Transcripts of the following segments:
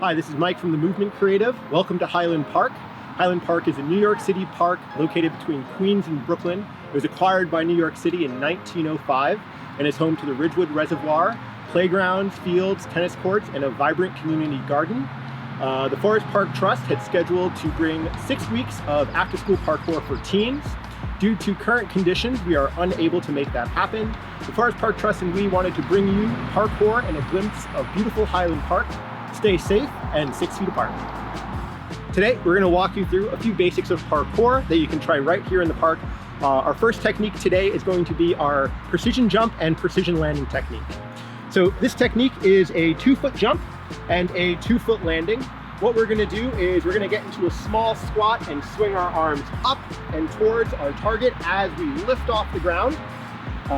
Hi, this is Mike from the Movement Creative. Welcome to Highland Park. Highland Park is a New York City park located between Queens and Brooklyn. It was acquired by New York City in 1905 and is home to the Ridgewood Reservoir, playgrounds, fields, tennis courts, and a vibrant community garden. The Forest Park Trust had scheduled to bring 6 weeks of after-school parkour for teens. Due to current conditions, we are unable to make that happen. The Forest Park Trust and we wanted to bring you parkour and a glimpse of beautiful Highland Park. Stay safe and 6 feet apart. Today, we're going to walk you through a few basics of parkour that you can try right here in the park. Our first technique today is going to be our precision jump and precision landing technique. So this technique is a 2-foot jump and a 2-foot landing. What we're going to do is we're going to get into a small squat and swing our arms up and towards our target as we lift off the ground.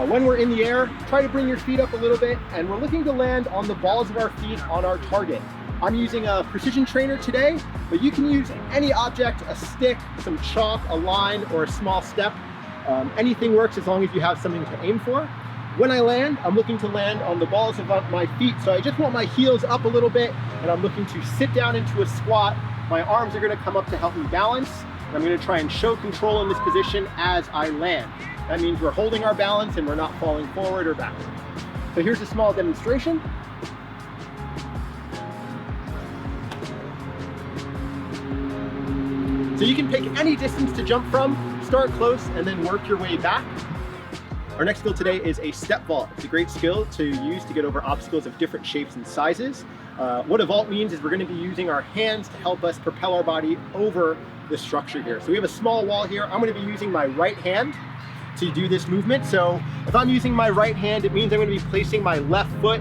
When we're in the air, try to bring your feet up a little bit, and we're looking to land on the balls of our feet on our target. I'm using a precision trainer today, but you can use any object, a stick, some chalk, a line, or a small step. Anything works as long as you have something to aim for. When I land, I'm looking to land on the balls of my feet, so I just want my heels up a little bit, and I'm looking to sit down into a squat. My arms are going to come up to help me balance, and I'm going to try and show control in this position as I land. That means we're holding our balance and we're not falling forward or backward. So here's a small demonstration. So you can pick any distance to jump from, start close, and then work your way back. Our next skill today is a step vault. It's a great skill to use to get over obstacles of different shapes and sizes. What a vault means is we're going to be using our hands to help us propel our body over the structure here. So we have a small wall here. I'm going to be using my right hand to do this movement. So if I'm using my right hand, it means I'm going to be placing my left foot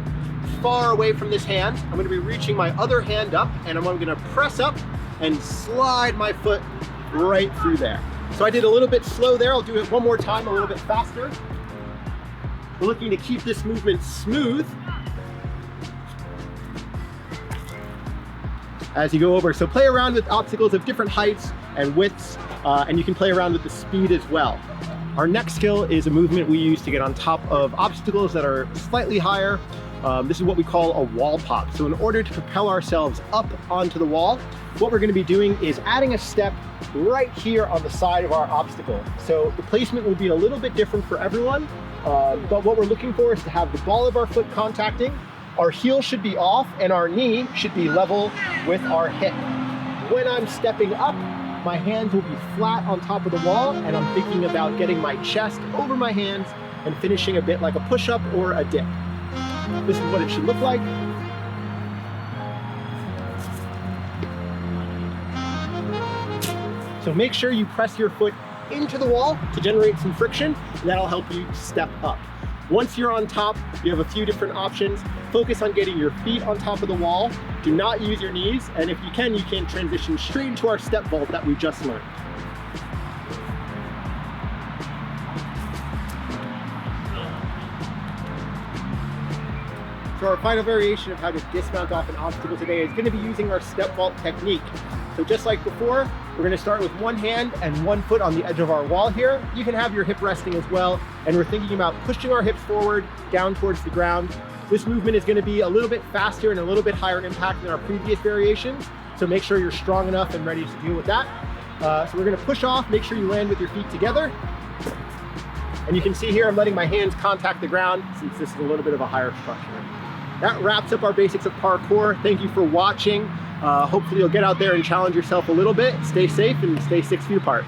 far away from this hand. I'm going to be reaching my other hand up, and I'm going to press up and slide my foot right through there. So I did a little bit slow there. I'll do it one more time, a little bit faster. We're looking to keep this movement smooth as you go over. So play around with obstacles of different heights and widths, and you can play around with the speed as well. Our next skill is a movement we use to get on top of obstacles that are slightly higher. This is what we call a wall pop. So in order to propel ourselves up onto the wall, what we're going to be doing is adding a step right here on the side of our obstacle. So the placement will be a little bit different for everyone, but what we're looking for is to have the ball of our foot contacting, our heel should be off, and our knee should be level with our hip. When I'm stepping up, my hands will be flat on top of the wall, and I'm thinking about getting my chest over my hands and finishing a bit like a push-up or a dip. This is what it should look like. So make sure you press your foot into the wall to generate some friction, and that'll help you step up. Once you're on top, you have a few different options. Focus on getting your feet on top of the wall. Do not use your knees, and if you can transition straight into our step vault that we just learned. So our final variation of how to dismount off an obstacle today is going to be using our step vault technique. So just like before, we're going to start with one hand and one foot on the edge of our wall here. You can have your hip resting as well, and we're thinking about pushing our hips forward, down towards the ground. This movement is going to be a little bit faster and a little bit higher impact than our previous variations, so make sure you're strong enough and ready to deal with that. So we're going to push off, make sure you land with your feet together. And you can see here I'm letting my hands contact the ground since this is a little bit of a higher structure. That wraps up our basics of parkour. Thank you for watching. Hopefully you'll get out there and challenge yourself a little bit. Stay safe and stay 6 feet apart.